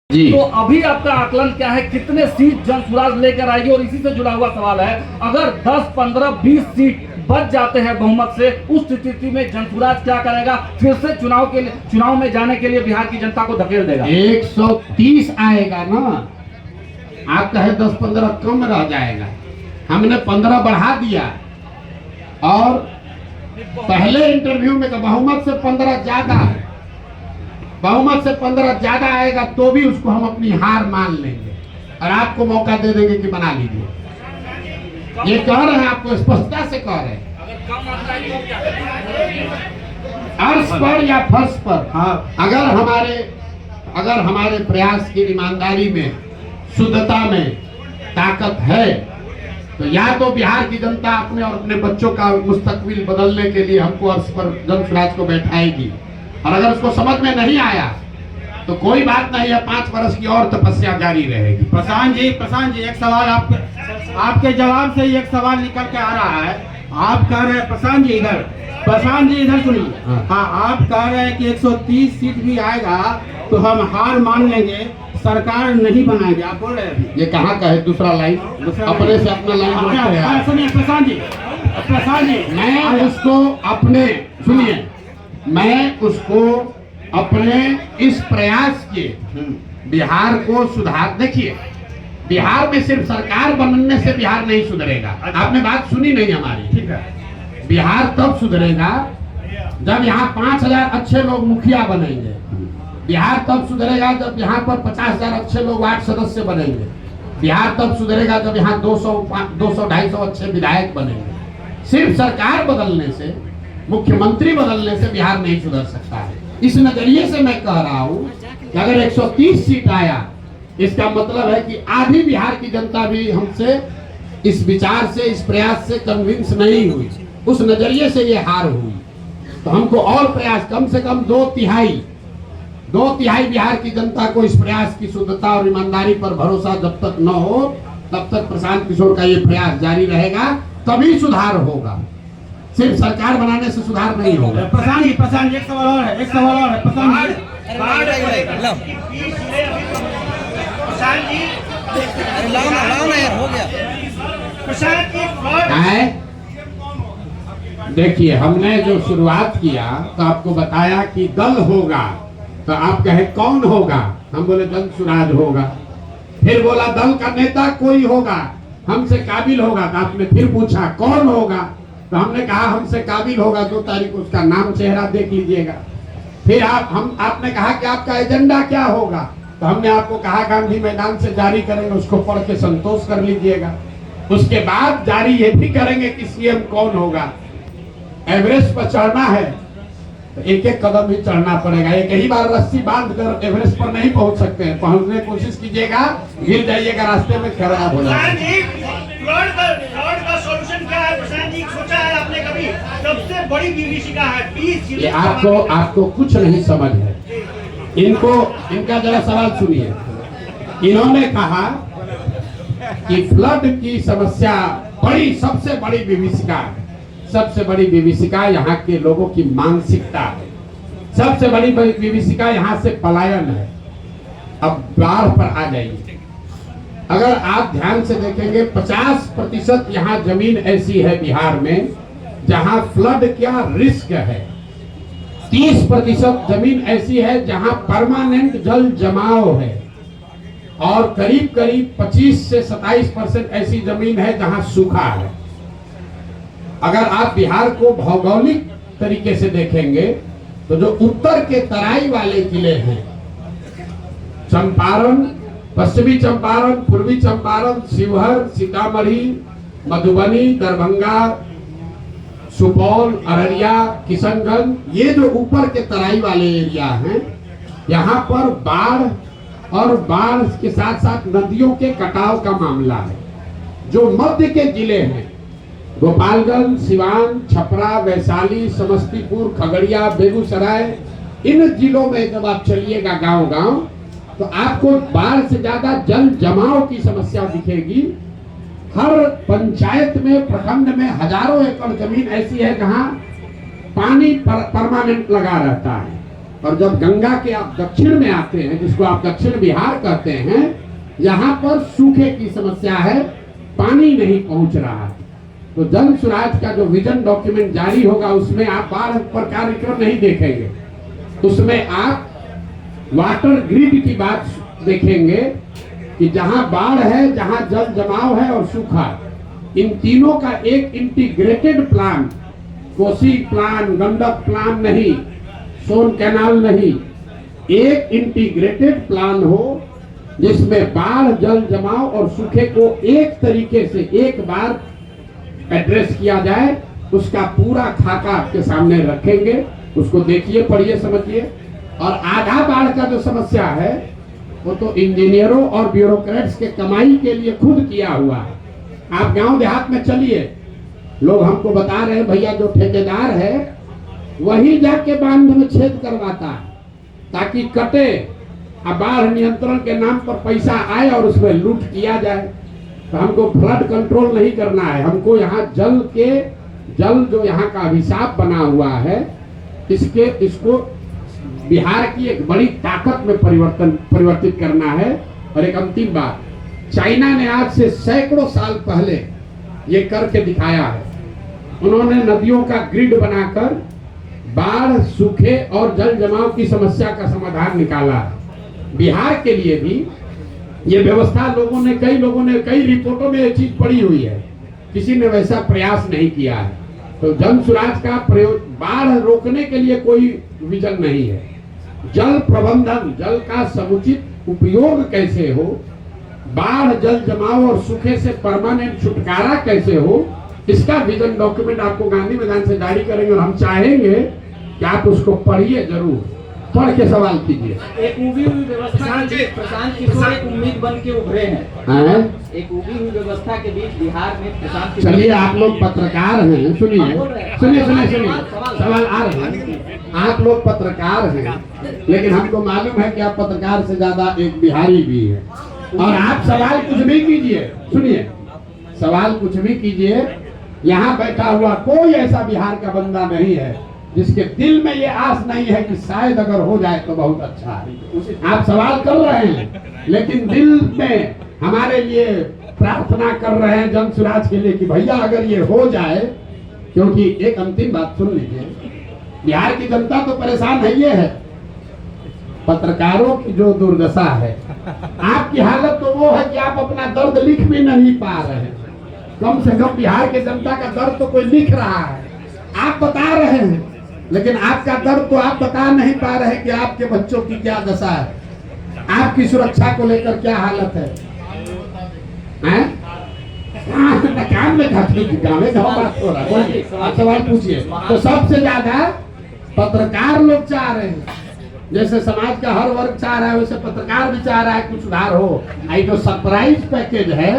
जी। तो अभी आपका आकलन क्या है, कितने सीट जन स्वराज लेकर आएगी? और इसी से जुड़ा हुआ सवाल है, अगर 10, 15, 20 सीट बच जाते हैं बहुमत से, उस स्थिति में जन स्वराज क्या करेगा? फिर से चुनाव में जाने के लिए बिहार की जनता को धकेल देगा? 130 आएगा ना, आप कहे 10-15 कम रह जाएगा। हमने 15 बढ़ा दिया और पहले इंटरव्यू में तो बहुमत से 15 ज्यादा है, बहुमत से 15 ज्यादा आएगा तो भी उसको हम अपनी हार मान लेंगे और आपको मौका दे देंगे कि बना लीजिए। ये कह रहे हैं, आपको स्पष्टता से कह रहे हैं। अर्श पर या फर्श पर, हाँ, अगर हमारे प्रयास की ईमानदारी में, शुद्धता में ताकत है, तो या तो बिहार की जनता अपने और अपने बच्चों का मुस्तकबिल बदलने के लिए हमको अर्श पर जन स्वराज को बैठाएगी, और अगर उसको समझ में नहीं आया तो कोई बात नहीं है, 5 वर्ष की और तपस्या जारी रहेगी। प्रशांत जी एक सवाल आपके जवाब से ही एक सवाल निकल के आ रहा है। आप कह रहे हैं, प्रशांत जी इधर सुनिए। हाँ, आप कह रहे हैं कि 130 सीट भी आएगा तो हम हार मान लेंगे, सरकार नहीं बनाएंगे, आप बोल रहे हैं। ये कहाँ का है दूसरा लाइन? अपने से अपना लाइन जोड़ते हैं। सुनिए प्रशांत जी, मैं उसको अपने इस प्रयास के बिहार को सुधार, देखिए बिहार में सिर्फ सरकार बनने से बिहार नहीं सुधरेगा। आपने बात सुनी नहीं हमारी, ठीक है। बिहार तब सुधरेगा जब यहाँ 5000 अच्छे लोग मुखिया बनेंगे। बिहार तब सुधरेगा जब यहाँ पर 50,000 अच्छे लोग वार्ड सदस्य बनेंगे। बिहार तब सुधरेगा जब यहाँ 200-250 अच्छे विधायक बनेंगे। सिर्फ सरकार बदलने से, मुख्यमंत्री बदलने से बिहार नहीं सुधर सकता है। इस नजरिए से मैं कह रहा हूँ कि अगर 130 सीट आया, इसका मतलब है कि आधी बिहार की जनता भी हमसे इस विचार से, इस प्रयास से कन्विंस नहीं हुई। उस नजरिए से ये हार हुई। तो हमको और प्रयास, कम से कम 2/3 बिहार की जनता को इस प्रयास की शुद्धता और ईमानदारी पर भरोसा जब तक न हो, तब तक प्रशांत किशोर का ये प्रयास जारी रहेगा, तभी सुधार होगा। सिर्फ सरकार बनाने से सुधार नहीं होगा। प्रशांत जी एक सवाल और है, प्रशांत जी हो गया। देखिए, हमने जो शुरुआत किया तो आपको बताया कि दल होगा, तो आप कहे कौन होगा? हम बोले जन स्वराज होगा। फिर बोला दल का नेता कोई होगा, हमसे काबिल होगा। तो आपने फिर पूछा कौन होगा? तो हमने कहा हमसे काबिल होगा, 2 तारीख को उसका नाम चेहरा देख लीजिएगा। फिर आपने कहा कि आपका एजेंडा क्या होगा? तो हमने आपको कहा गांधी मैदान से जारी करेंगे, उसको पढ़ के संतोष कर लीजिएगा। उसके बाद जारी ये भी करेंगे कि सीएम कौन होगा। एवरेस्ट पर चढ़ना है तो एक एक कदम ही चढ़ना पड़ेगा। एक ही बार रस्सी बांधकर एवरेस्ट पर नहीं पहुंच सकते हैं। पहुंचने की कोशिश कीजिएगा, गिर जाइएगा, रास्ते में खराब हो जाएगा। सबसे बड़ी विभीषिका है 20 ये आपको कुछ नहीं समझ है। इनका जरा सवाल सुनिए। इन्होंने कहा कि फ्लड की समस्या सबसे बड़ी विभीषिका यहाँ के लोगों की मानसिकता है। सबसे बड़ी विभीषिका यहाँ से पलायन है। अब बाढ़ पर आ जाइए। अगर आप ध्यान से देखेंगे, 50% यहाँ जमीन ऐसी है बिहार में जहाँ फ्लड क्या रिस्क है। 30% जमीन ऐसी है जहाँ परमानेंट जल जमाव है, और करीब 25 से 27% ऐसी जमीन है जहाँ सूखा है। अगर आप बिहार को भौगोलिक तरीके से देखेंगे तो जो उत्तर के तराई वाले जिले हैं, चंपारण, पश्चिमी चंपारण, पूर्वी चंपारण, शिवहर, सीतामढ़ी, मधुबनी, दरभंगा, सुपौल, अररिया, किशनगंज, ये जो ऊपर के तराई वाले एरिया हैं, यहाँ पर बाढ़ के साथ साथ नदियों के कटाव का मामला है। जो मध्य के जिले हैं, गोपालगंज, सिवान, छपरा, वैशाली, समस्तीपुर, खगड़िया, बेगूसराय, इन जिलों में जब आप चलिएगा गांव-गांव, तो आपको बाढ़ से ज्यादा जल जमाव की समस्या दिखेगी। हर पंचायत में, प्रखंड में हजारों एकड़ जमीन ऐसी है जहां पानी परमानेंट लगा रहता है। और जब गंगा के आप दक्षिण में आते हैं, जिसको आप दक्षिण बिहार कहते हैं, यहाँ पर सूखे की समस्या है, पानी नहीं पहुंच रहा है। तो जन स्वराज का जो विजन डॉक्यूमेंट जारी होगा उसमें आप बाढ़ पर कार्यक्रम नहीं देखेंगे, उसमें आप वाटर ग्रिड की बात देखेंगे कि जहां बाढ़ है, जहां जल जमाव है और सूखा, इन तीनों का एक integrated plan, Kosi plan, Gandak plan नहीं, सोन कैनाल नहीं, एक इंटीग्रेटेड प्लान हो जिसमें बाढ़, जल जमाव और सूखे को एक तरीके से एक बार एड्रेस किया जाए, उसका पूरा खाका आपके सामने रखेंगे। उसको देखिए, पढ़िए, समझिए। और आधा बाढ़ का जो समस्या है वो तो इंजीनियरों और ब्यूरोक्रेट्स के कमाई के लिए खुद किया हुआ है। आप गांव देहात में चलिए, लोग हमको बता रहे हैं भैया जो ठेकेदार है वही जाके बांध में छेद करवाता है ताकि कटे, अब बाढ़ नियंत्रण के नाम पर पैसा आए और उसमें लूट किया जाए। तो हमको फ्लड कंट्रोल नहीं करना है, हमको यहाँ जल जो यहाँ का अभिशाप बना हुआ है, इसको बिहार की एक बड़ी ताकत में परिवर्तित करना है। और एक अंतिम बात, चाइना ने आज से सैकड़ों साल पहले ये करके दिखाया है। उन्होंने नदियों का ग्रिड बनाकर बाढ़, सूखे और जल जमाव की समस्या का समाधान निकाला है। बिहार के लिए भी ये व्यवस्था कई लोगों ने कई रिपोर्टों में ये चीज पड़ी हुई है, किसी ने वैसा प्रयास नहीं किया है। तो जन स्वराज का प्रयोग, बाढ़ रोकने के लिए कोई विजन नहीं है, जल प्रबंधन, जल का समुचित उपयोग कैसे हो, बाढ़, जल जमाव और सूखे से परमानेंट छुटकारा कैसे हो, इसका विजन डॉक्यूमेंट आपको गांधी मैदान से जारी करेंगे। और हम चाहेंगे कि आप उसको पढ़िए, जरूर पढ़ के सवाल कीजिए। एक उगी हुई व्यवस्था के बीच प्रशांत किशोर एक उम्मीद बन के उभरे हैं। एक उगी हुई व्यवस्था के बीच बिहार में प्रशांत किशोर। चलिए, आप लोग पत्रकार हैं, सुनिए, सवाल आ रहे हैं। आप लोग पत्रकार हैं, लेकिन हमको मालूम है कि आप पत्रकार से ज्यादा एक बिहारी भी है। और आप सवाल कुछ भी कीजिए, सुनिए, सवाल कुछ भी कीजिए। यहाँ बैठा हुआ कोई ऐसा बिहार का बंदा नहीं है जिसके दिल में ये आस नहीं है कि शायद अगर हो जाए तो बहुत अच्छा है। आप सवाल कर रहे हैं, लेकिन दिल में हमारे लिए प्रार्थना कर रहे हैं जन स्वराज के लिए कि भैया अगर ये हो जाए, क्योंकि एक अंतिम बात सुन लीजिए, बिहार की जनता तो परेशान है, ये है पत्रकारों की जो दुर्दशा है। आपकी हालत तो वो है कि आप अपना दर्द लिख भी नहीं पा रहे हैं। कम से कम बिहार के जनता का दर्द तो कोई लिख रहा है, आप बता रहे हैं, लेकिन आपका दर्द तो आप बता नहीं पा रहे कि आपके बच्चों की क्या दशा है, आपकी सुरक्षा को लेकर क्या हालत है। काम में बात हो रहा है, आप सवाल पूछिए। तो सबसे ज्यादा पत्रकार लोग चाह रहे हैं, जैसे समाज का हर वर्ग चाह रहा है वैसे पत्रकार भी चाह रहा है कुछ सुधार हो। आई जो सरप्राइज पैकेज है,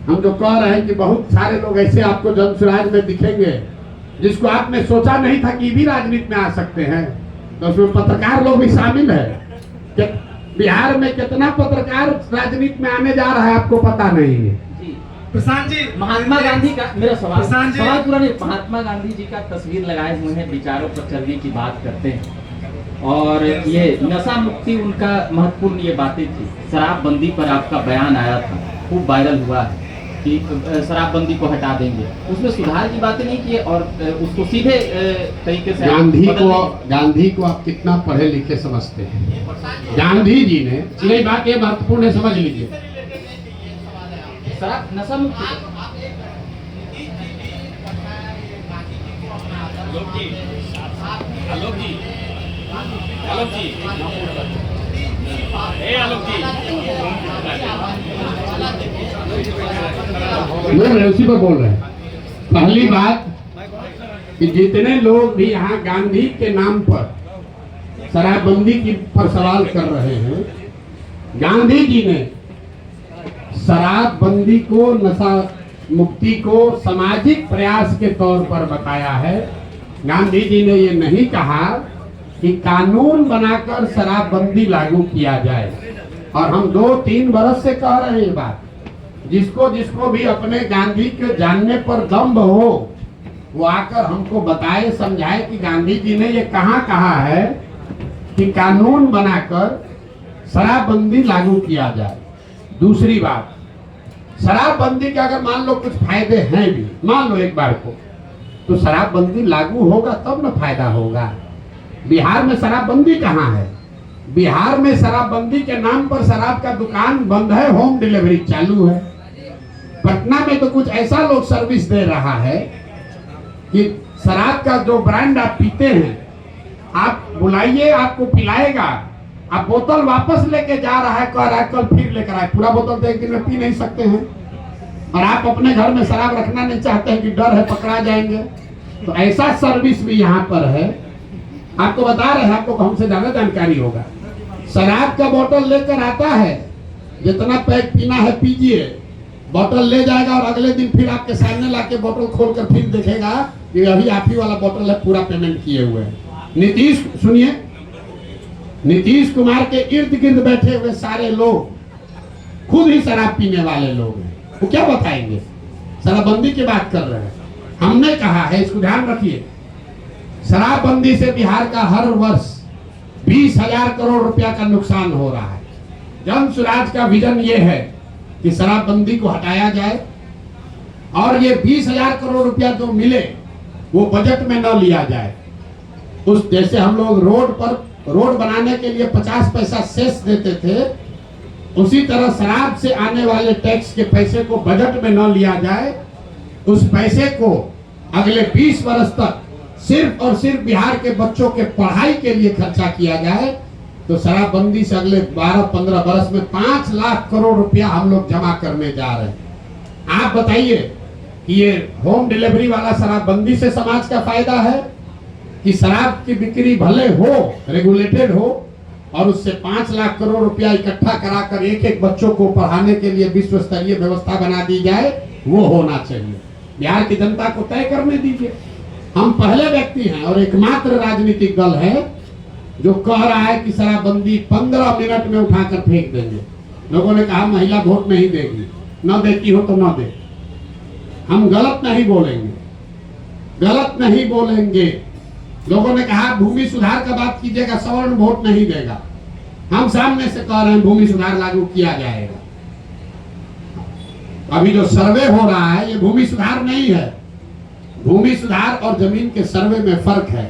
हम जो कह रहे हैं कि बहुत सारे लोग ऐसे आपको जन स्वराज में दिखेंगे जिसको आपने सोचा नहीं था कि भी राजनीति में आ सकते हैं, तो उसमें पत्रकार लोग भी शामिल है। बिहार में कितना पत्रकार राजनीति में आने जा रहा है आपको पता नहीं है। प्रशांत जी, महात्मा गांधी का मेरा सवाल पूरा नहीं, महात्मा गांधी जी का तस्वीर लगाए हुए हैं, विचारों पर चलने की बात करते हैं, और ये नशा मुक्ति उनका महत्वपूर्ण ये बातें थी। शराबबंदी पर आपका बयान आया था, खूब वायरल हुआ है कि शराबबंदी को हटा देंगे, उसमें सुधार की बातें नहीं की और उसको सीधे तरीके से गांधी को आप कितना पढ़े लिखे समझते हैं? गांधी जी ने यही बात, ये महत्वपूर्ण है, समझ लीजिए। शराब नशा मुक्ति उसी पर बोल रहे हैं। पहली बात कि जितने लोग भी यहाँ गांधी के नाम पर शराबबंदी की पर सवाल कर रहे हैं, गांधी जी ने शराबबंदी को, नशा मुक्ति को सामाजिक प्रयास के तौर पर बताया है। गांधी जी ने ये नहीं कहा कि कानून बनाकर शराबबंदी लागू किया जाए। और हम 2-3 बरस से कह रहे हैं ये बात, जिसको भी अपने गांधी के जानने पर दम्भ हो वो आकर हमको बताए, समझाए कि गांधी जी ने ये कहाँ कहा है कि कानून बनाकर शराबबंदी लागू किया जाए। दूसरी बात, शराबबंदी के अगर मान लो कुछ फायदे हैं भी, मान लो एक बार को, तो शराबबंदी लागू होगा तब ना फायदा होगा। बिहार में शराबबंदी कहाँ है? बिहार में शराबबंदी के नाम पर शराब का दुकान बंद है, होम डिलीवरी चालू है। पटना में तो कुछ ऐसा लोग सर्विस दे रहा है कि शराब का जो ब्रांड आप पीते हैं, आप बुलाइए आपको पिलाएगा, आप बोतल वापस लेके जा रहा है, कह रहा है कल फिर लेकर आए, पूरा बोतल तो एक दिन में पी नहीं सकते हैं। और आप अपने घर में शराब रखना नहीं चाहते हैं कि डर है पकड़ा जाएंगे। तो ऐसा सर्विस भी यहाँ पर है। आपको बता रहे हैं, आपको हमसे ज्यादा जानकारी होगा। शराब का बोतल लेकर आता है, जितना पैक पीना है पीजिए, बोतल ले जाएगा और अगले दिन फिर आपके सामने लाके बोतल खोलकर फिर देखेगा कि अभी आप ही वाला बोतल है, पूरा पेमेंट किए हुए हैं। नीतीश, सुनिए, नीतीश कुमार के इर्द गिर्द बैठे हुए सारे लोग खुद ही शराब पीने वाले लोग हैं। वो क्या बताएंगे? शराबबंदी की बात कर रहे हैं। हमने कहा है, इसको ध्यान रखिए, शराबबंदी से बिहार का हर वर्ष 20,000 करोड़ रुपया का नुकसान हो रहा है। जन स्वराज का विजन ये है कि शराबबंदी को हटाया जाए और ये 20,000 करोड़ रुपया जो मिले वो बजट में न लिया जाए। उस जैसे हम लोग रोड बनाने के लिए 50 पैसा सेस देते थे, उसी तरह शराब से आने वाले टैक्स के पैसे को बजट में न लिया जाए। उस पैसे को अगले 20 वर्ष तक सिर्फ और सिर्फ बिहार के बच्चों के पढ़ाई के लिए खर्चा किया जाए। तो शराबबंदी से अगले 12-15 वर्ष में 5 लाख करोड़ रुपया हम लोग जमा करने जा रहे हैं। आप बताइए कि ये होम डिलीवरी वाला शराबबंदी से समाज का फायदा है कि शराब की बिक्री भले हो, रेगुलेटेड हो, और उससे 5 लाख करोड़ रुपया इकट्ठा कराकर एक एक बच्चों को पढ़ाने के लिए विश्व स्तरीय व्यवस्था बना दी जाए, वो होना चाहिए। बिहार की जनता को तय करने दीजिए। हम पहले व्यक्ति हैं और एकमात्र राजनीतिक दल है जो कह रहा है कि शराबबंदी 15 मिनट में उठाकर फेंक देंगे। लोगों ने कहा महिला वोट नहीं देगी, न देती हो तो न दे। हम गलत नहीं बोलेंगे, गलत नहीं बोलेंगे। लोगों ने कहा भूमि सुधार का बात कीजिएगा, सवर्ण वोट नहीं देगा। हम सामने से कह रहे हैं भूमि सुधार लागू किया जाएगा। अभी जो सर्वे हो रहा है ये भूमि सुधार नहीं है। भूमि सुधार और जमीन के सर्वे में फर्क है।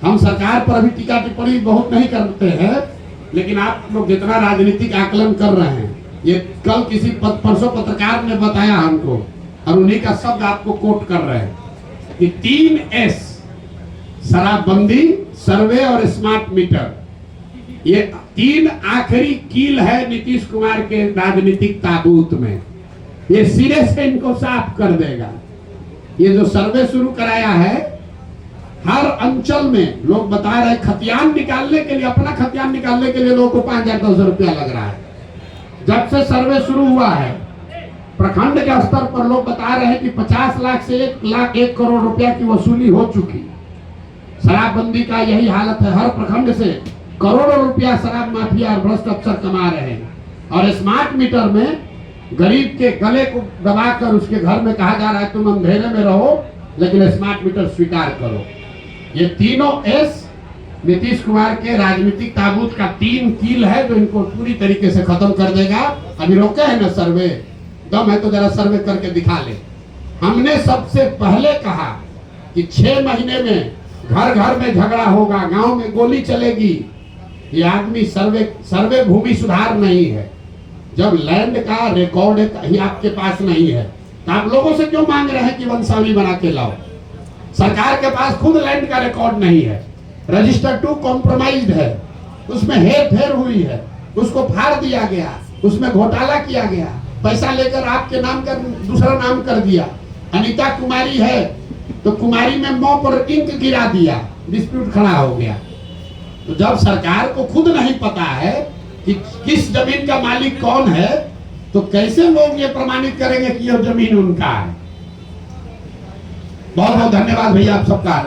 हम सरकार पर अभी टीका टिप्पणी बहुत नहीं करते हैं, लेकिन आप लोग जितना राजनीतिक आकलन कर रहे हैं, ये कल किसी परसों पत्रकार ने बताया हमको, और उन्हीं का शब्द आपको कोट कर रहे हैं कि 3S, शराबबंदी, सर्वे और स्मार्ट मीटर, ये 3 आखिरी कील है नीतीश कुमार के राजनीतिक ताबूत में। ये सिरे से इनको साफ कर देगा। ये जो सर्वे शुरू कराया है, हर अंचल में लोग बता रहे हैं खतियान निकालने के लिए, अपना खतियान निकालने के लिए लोगों को 5,000-10,000 रुपया लग रहा है। जब से सर्वे शुरू हुआ है, प्रखंड के स्तर पर लोग बता रहे हैं कि 50 लाख से 1 करोड़ रुपया की वसूली हो चुकी। शराबबंदी का यही हालत है। हर प्रखंड से करोड़ों रुपया शराब माफिया और भ्रष्ट अफसर कमा रहे हैं। और स्मार्ट मीटर में गरीब के गले को दबाकर उसके घर में कहा जा रहा है तुम अंधेरे में रहो, लेकिन स्मार्ट मीटर स्वीकार करो। ये तीनों एस नीतीश कुमार के राजनीतिक ताबूत का 3 कील है जो इनको पूरी तरीके से खत्म कर देगा। अभी रोके है ना सर्वे, दम है तो जरा सर्वे करके दिखा ले। हमने सबसे पहले कहा कि 6 महीने में घर घर में झगड़ा होगा, गांव में गोली चलेगी। ये आदमी सर्वे भूमि सुधार नहीं है। जब लैंड का रिकॉर्ड ही आपके पास नहीं है तो आप लोगों से क्यों मांग रहे हैं कि वंशावली बना के लाओ? सरकार के पास खुद लैंड का रिकॉर्ड नहीं है। रजिस्टर 2 कॉम्प्रोमाइज्ड है, उसमें हेर फेर हुई है, उसको फाड़ दिया गया, उसमें घोटाला किया गया, पैसा लेकर आपके नाम का दूसरा नाम कर दिया। अनीता कुमारी है तो कुमारी में मौ पर इंक गिरा दिया, डिस्प्यूट खड़ा हो गया। तो जब सरकार को खुद नहीं पता है कि किस जमीन का मालिक कौन है, तो कैसे लोग ये प्रमाणित करेंगे कि यह जमीन उनका है? बहुत बहुत धन्यवाद भैया आप सबका।